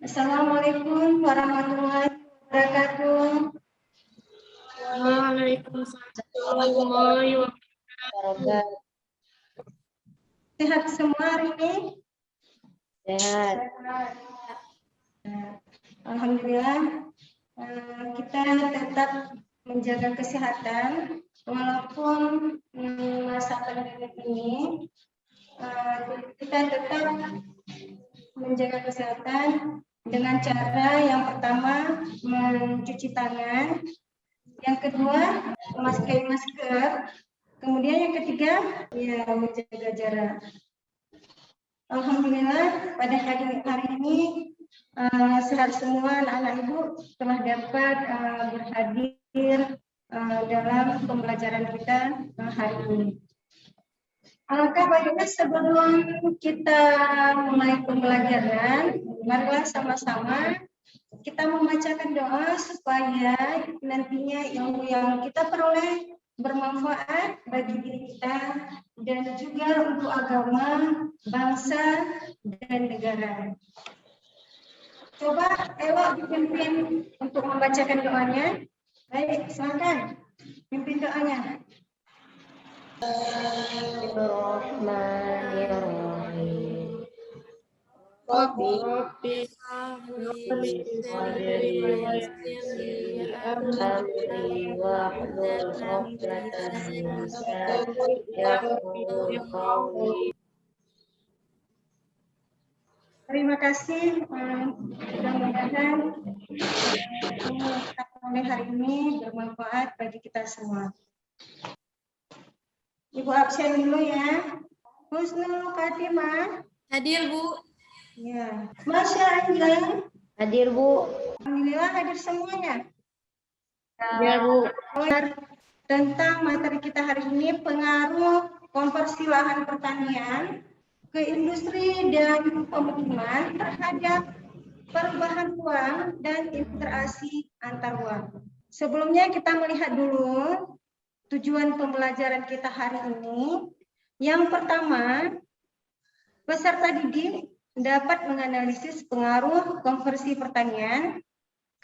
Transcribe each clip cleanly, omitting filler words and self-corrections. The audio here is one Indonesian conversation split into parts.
Assalamualaikum warahmatullahi wabarakatuh. Waalaikumsalam warahmatullahi wabarakatuh. Sehat semua hari ini? Sehat. Alhamdulillah, kita tetap menjaga kesehatan walaupun masa pandemi ini. Kita tetap menjaga kesehatan dengan cara yang pertama mencuci tangan, yang kedua memakai masker, kemudian yang ketiga ya menjaga jarak. Alhamdulillah pada hari ini sehat semua anak-anak ibu telah dapat berhadir dalam pembelajaran kita hari ini. Alangkah baiknya sebelum kita mulai pembelajaran, marilah sama-sama kita membacakan doa supaya nantinya ilmu yang kita peroleh bermanfaat bagi diri kita dan juga untuk agama, bangsa, dan negara. Coba Ewa dipimpin untuk membacakan doanya. Baik, silakan pimpin doanya. Bismillahirrahmanirrahim. Rabbi sadri wa yassir li Amri wahlul 'uqdatam min lisani yafqahu qawli. Terima kasih. Mudah-mudahan ilmu hari ini bermanfaat bagi kita semua. Ibu absen dulu ya. Husnul Khatimah. Hadir, Bu. Ya. Masya Anjay. Hadir, Bu. Alhamdulillah hadir semuanya. Ya, Bu. Tentang materi kita hari ini, pengaruh konversi lahan pertanian ke industri dan pemukiman terhadap perubahan uang dan interaksi antar uang. Sebelumnya kita melihat dulu tujuan pembelajaran kita hari ini. Yang pertama, peserta didik dapat menganalisis pengaruh konversi pertanian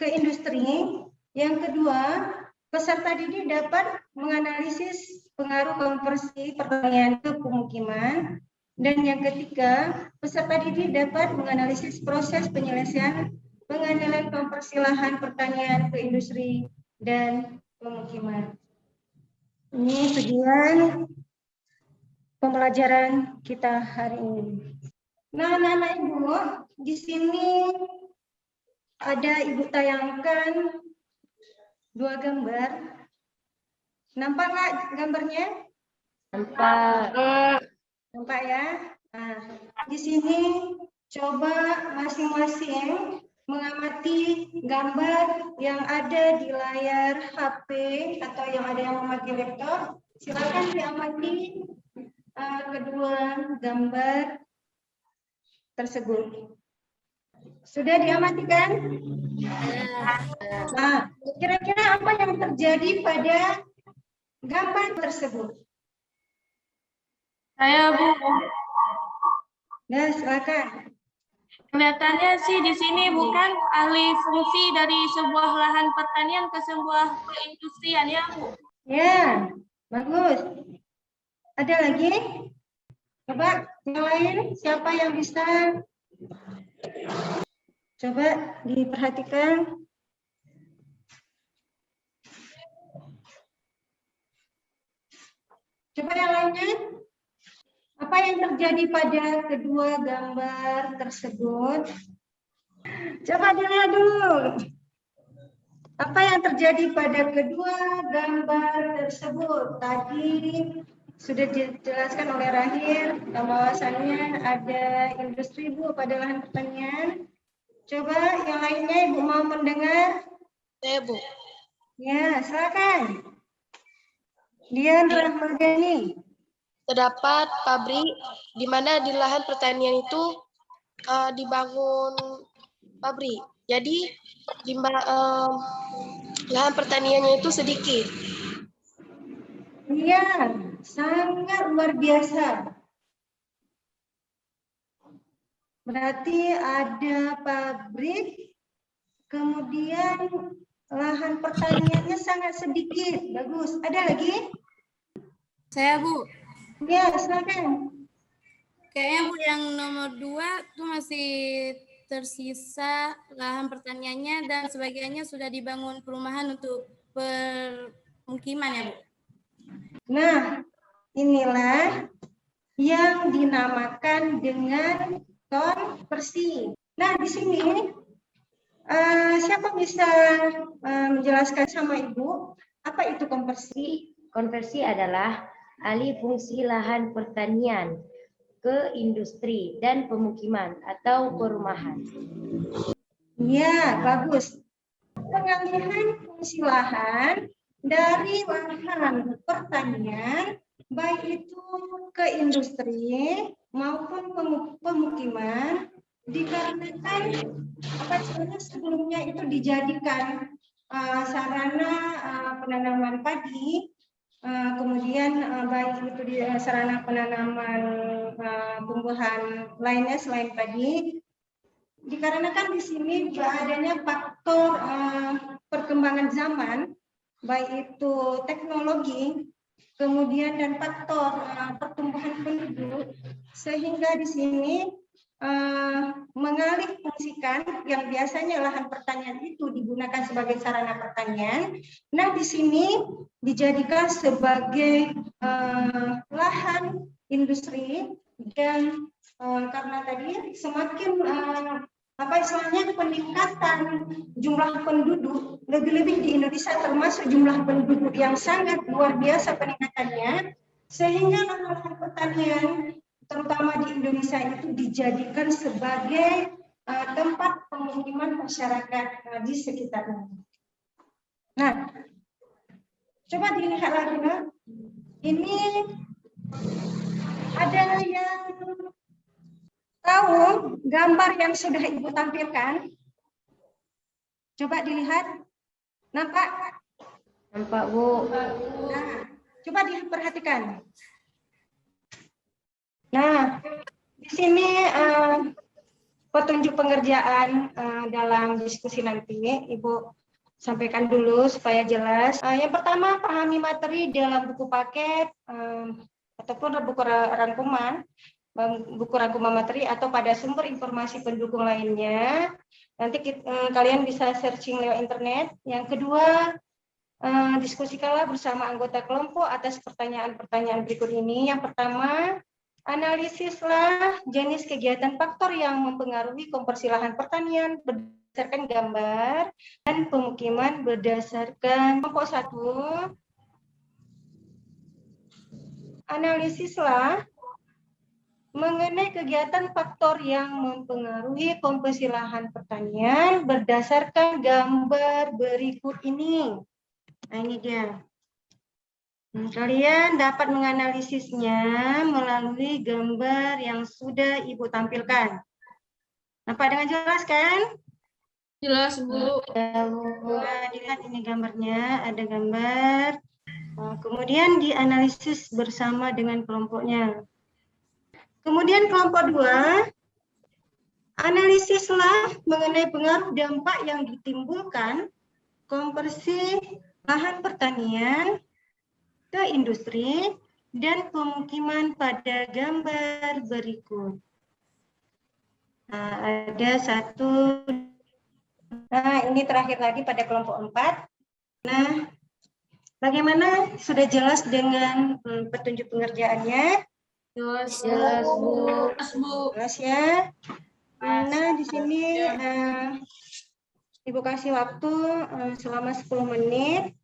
ke industri. Yang kedua, peserta didik dapat menganalisis pengaruh konversi pertanian ke pemukiman. Dan yang ketiga, peserta didik dapat menganalisis proses penyelesaian pengendalian konversi lahan pertanian ke industri dan pemukiman. Ini tujuan pembelajaran kita hari ini. Nah, anak-anak ibu, di sini ada ibu tayangkan dua gambar. Nampak nggak gambarnya? Nampak. Nampak ya? Nah, di sini coba masing-masing mengamati gambar yang ada di layar HP atau yang ada yang memakai laptop. Silakan diamati kedua gambar tersebut. Sudah diamati kan? Nah, kira-kira apa yang terjadi pada gambar tersebut? Saya, Bu. Nah, silakan. Kelihatannya sih di sini bukan alih fungsi dari sebuah lahan pertanian ke sebuah perindustrian, ya, Bu. Ya, bagus. Ada lagi? Coba yang lain, siapa yang bisa? Coba diperhatikan. Coba yang lainnya. Apa yang terjadi pada kedua gambar tersebut? Coba dilihat dulu. Apa yang terjadi pada kedua gambar tersebut? Tadi sudah dijelaskan oleh Rahir bahwasannya ada industri Bu pada lahan pertanian. Coba yang lainnya Ibu mau mendengar? Saya, Bu. Ya, silakan. Dian Rahmadani. Terdapat pabrik di mana di lahan pertanian itu dibangun pabrik. Jadi lahan pertaniannya itu sedikit. Iya, sangat luar biasa. Berarti ada pabrik, kemudian lahan pertaniannya sangat sedikit. Bagus. Ada lagi? Saya, Bu. Ya, silakan. Kayaknya Bu yang nomor 2 tuh masih tersisa lahan pertaniannya dan sebagiannya sudah dibangun perumahan untuk permukiman ya, Bu. Nah, inilah yang dinamakan dengan konversi. Nah, di sini siapa bisa menjelaskan sama Ibu apa itu konversi? Konversi adalah alih fungsi lahan pertanian ke industri dan pemukiman atau perumahan. Ya, bagus. Pengalihan fungsi lahan dari lahan pertanian, baik itu ke industri maupun pemukiman, dikarenakan sebelumnya itu dijadikan sarana penanaman padi, kemudian baik itu di sarana penanaman tumbuhan lainnya selain padi. Dikarenakan di sini adanya faktor perkembangan zaman, baik itu teknologi, kemudian dan faktor pertumbuhan penduduk, sehingga di sini mengalih fungsikan yang biasanya lahan pertanian itu digunakan sebagai sarana pertanian. Nah, di sini dijadikan sebagai lahan industri dan karena tadi semakin peningkatan jumlah penduduk, lebih-lebih di Indonesia termasuk jumlah penduduk yang sangat luar biasa peningkatannya, sehingga lahan pertanian terutama di Indonesia itu dijadikan sebagai tempat pemukiman masyarakat di sekitarnya. Nah, coba dilihat lagi, nah. Ini ada yang tahu gambar yang sudah Ibu tampilkan? Coba dilihat. Nampak? Nampak, Bu. Nah, coba diperhatikan. Nah, di sini petunjuk pengerjaan dalam diskusi nanti Ibu sampaikan dulu supaya jelas. Yang pertama, pahami materi dalam buku paket ataupun buku rangkuman materi atau pada sumber informasi pendukung lainnya. Nanti kalian bisa searching lewat internet. Yang kedua, diskusikanlah bersama anggota kelompok atas pertanyaan-pertanyaan berikut ini. Yang pertama, analisislah jenis kegiatan faktor yang mempengaruhi konversi lahan pertanian berdasarkan gambar dan pemukiman berdasarkan kelompok 1. Analisislah mengenai kegiatan faktor yang mempengaruhi konversi lahan pertanian berdasarkan gambar berikut ini. Nah, ini dia. Kalian dapat menganalisisnya melalui gambar yang sudah Ibu tampilkan. Nampak dengan jelas kan? Jelas, Bu. Nah, dilihat ini gambarnya, ada gambar. Kemudian dianalisis bersama dengan kelompoknya. Kemudian kelompok 2, analisislah mengenai pengaruh dampak yang ditimbulkan konversi lahan pertanian ke industri dan pemukiman pada gambar berikut. Nah, ada satu. Nah, ini terakhir tadi pada kelompok 4. Nah, bagaimana? Sudah jelas dengan petunjuk pengerjaannya? Jelas, Bu. Jelas ya. Nah, di sini Ibu kasih waktu selama 10 menit.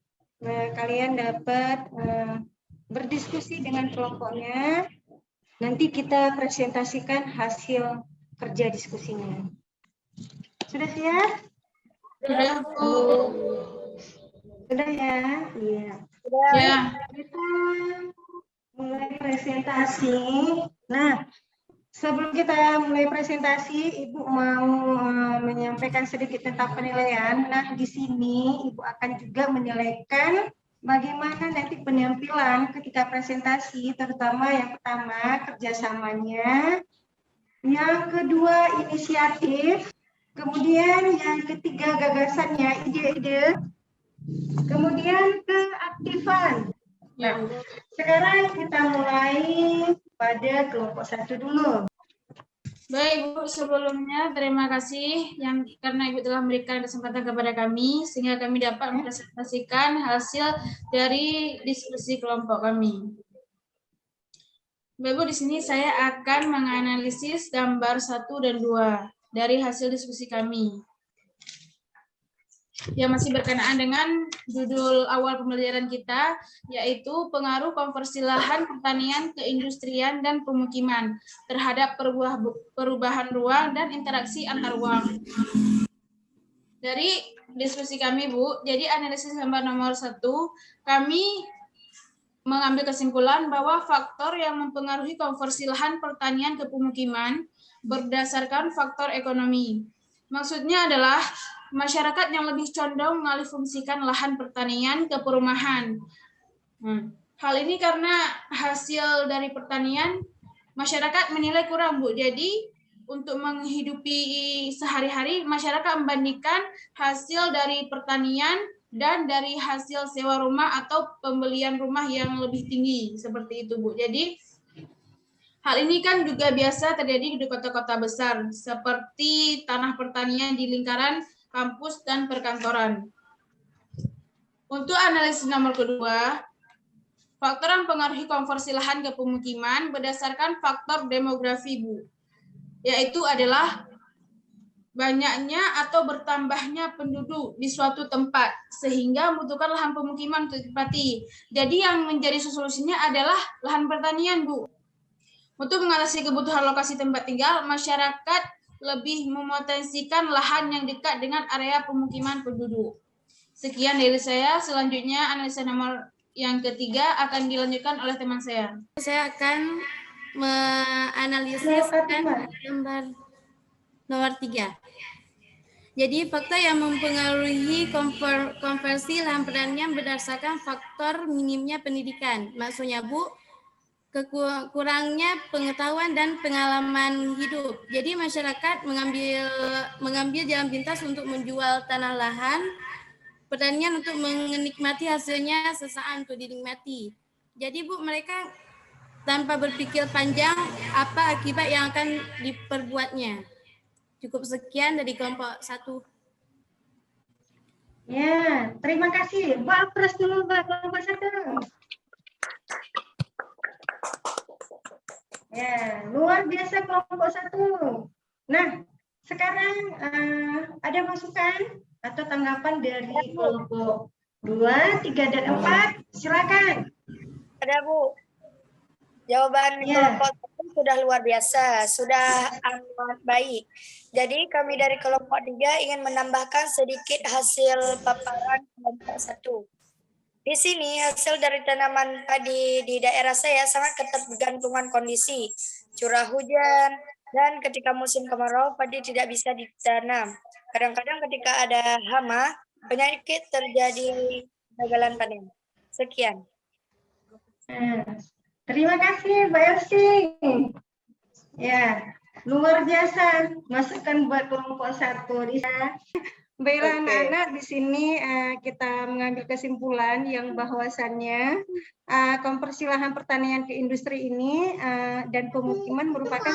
Nah, kalian dapat berdiskusi dengan kelompoknya. Nanti kita presentasikan hasil kerja diskusinya. Sudah siap? Sudah, Bu. Sudah ya? Iya. Ya. Kita mulai presentasi. Nah, sebelum kita mulai presentasi, Ibu mau menyampaikan sedikit tentang penilaian. Nah, di sini Ibu akan juga menilaikan bagaimana nanti penampilan ketika presentasi, terutama yang pertama kerjasamanya, Yang kedua inisiatif, kemudian yang ketiga gagasannya, ide-ide, kemudian keaktifan. Nah, sekarang kita mulai pada kelompok 1 dulu. Baik Bu, sebelumnya terima kasih karena Ibu telah memberikan kesempatan kepada kami sehingga kami dapat mempresentasikan hasil dari diskusi kelompok kami. Bapak Ibu, di sini saya akan menganalisis gambar 1 dan 2 dari hasil diskusi kami. Yang masih berkenaan dengan judul awal pembelajaran kita, yaitu pengaruh konversi lahan pertanian ke industrian dan pemukiman terhadap perubahan ruang dan interaksi antar ruang. Dari diskusi kami, Bu, jadi analisis gambar nomor 1, kami mengambil kesimpulan bahwa faktor yang mempengaruhi konversi lahan pertanian ke pemukiman berdasarkan faktor ekonomi. Maksudnya adalah masyarakat yang lebih condong mengalihfungsikan lahan pertanian ke perumahan. Hal ini karena hasil dari pertanian masyarakat menilai kurang, Bu. Jadi untuk menghidupi sehari-hari masyarakat membandingkan hasil dari pertanian dan dari hasil sewa rumah atau pembelian rumah yang lebih tinggi, seperti itu, Bu. Jadi hal ini kan juga biasa terjadi di kota-kota besar, seperti tanah pertanian di lingkaran kampus dan perkantoran. Untuk analisis nomor kedua, faktor yang mempengaruhi konversi lahan ke pemukiman berdasarkan faktor demografi, Bu, yaitu adalah banyaknya atau bertambahnya penduduk di suatu tempat sehingga membutuhkan lahan pemukiman untuk ditempati. Jadi yang menjadi solusinya adalah lahan pertanian, Bu. Untuk mengatasi kebutuhan lokasi tempat tinggal, masyarakat lebih memotensikan lahan yang dekat dengan area pemukiman penduduk. Sekian dari saya. Selanjutnya analisa nomor yang ketiga akan dilanjutkan oleh teman saya. Saya akan menganalisis gambar nomor 3. Jadi faktor yang mempengaruhi konversi lahan pertanian berdasarkan faktor minimnya pendidikan. Maksudnya, Bu, kurangnya pengetahuan dan pengalaman hidup. Jadi masyarakat mengambil jalan pintas untuk menjual tanah lahan pertanian untuk menikmati hasilnya sesaat untuk dinikmati. Jadi, Bu, mereka tanpa berpikir panjang apa akibat yang akan diperbuatnya. Cukup sekian dari kelompok 1. Ya, terima kasih. Mbak Apres dulu, Mbak, kelompok 1. Ya, luar biasa kelompok 1. Nah, sekarang ada masukan atau tanggapan dari kelompok 2, 3, dan 4? Silakan. Ada, Bu. Jawaban kelompok 1 sudah luar biasa, sudah amat baik. Jadi kami dari kelompok 3 ingin menambahkan sedikit hasil paparan kelompok 1. Di sini hasil dari tanaman padi di daerah saya sangat ketergantungan kondisi curah hujan dan ketika musim kemarau padi tidak bisa ditanam. Kadang-kadang ketika ada hama, penyakit terjadi kegagalan panen. Sekian. Terima kasih, Mbak Elsi. Ya, luar biasa masukan buat kelompok 1. Baiklah anak-anak, di sini kita mengambil kesimpulan yang bahwasannya konversi lahan pertanian ke industri ini dan pemukiman merupakan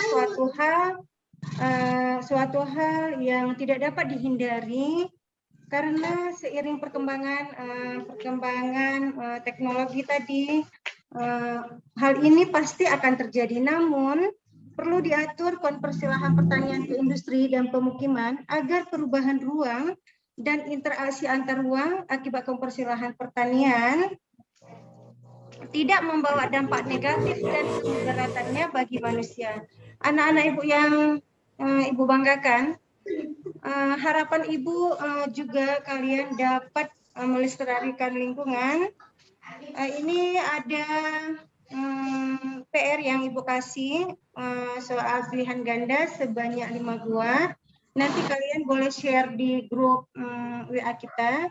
suatu hal yang tidak dapat dihindari karena seiring perkembangan teknologi tadi, hal ini pasti akan terjadi. Namun perlu diatur konversi lahan pertanian ke industri dan pemukiman agar perubahan ruang dan interaksi antar ruang akibat konversi lahan pertanian tidak membawa dampak negatif dan kemudaratannya bagi manusia. Anak-anak Ibu yang Ibu banggakan, harapan Ibu juga kalian dapat melestarikan lingkungan. Ini ada PR yang Ibu kasih soal pilihan ganda sebanyak 5 buah. Nanti kalian boleh share di grup WA kita.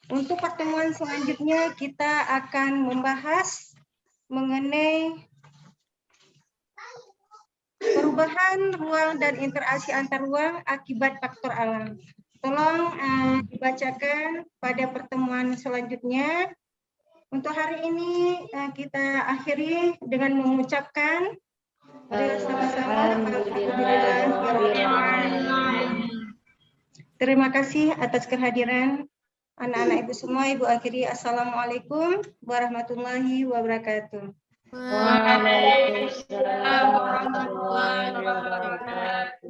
Untuk pertemuan selanjutnya kita akan membahas mengenai perubahan ruang dan interaksi antar ruang akibat faktor alam. Tolong dibacakan pada pertemuan selanjutnya. Untuk hari ini kita akhiri dengan mengucapkan sama-sama terima kasih atas kehadiran anak-anak ibu semua. Ibu akhiri, assalamualaikum warahmatullahi wabarakatuh. Waalaikumsalam warahmatullahi wabarakatuh.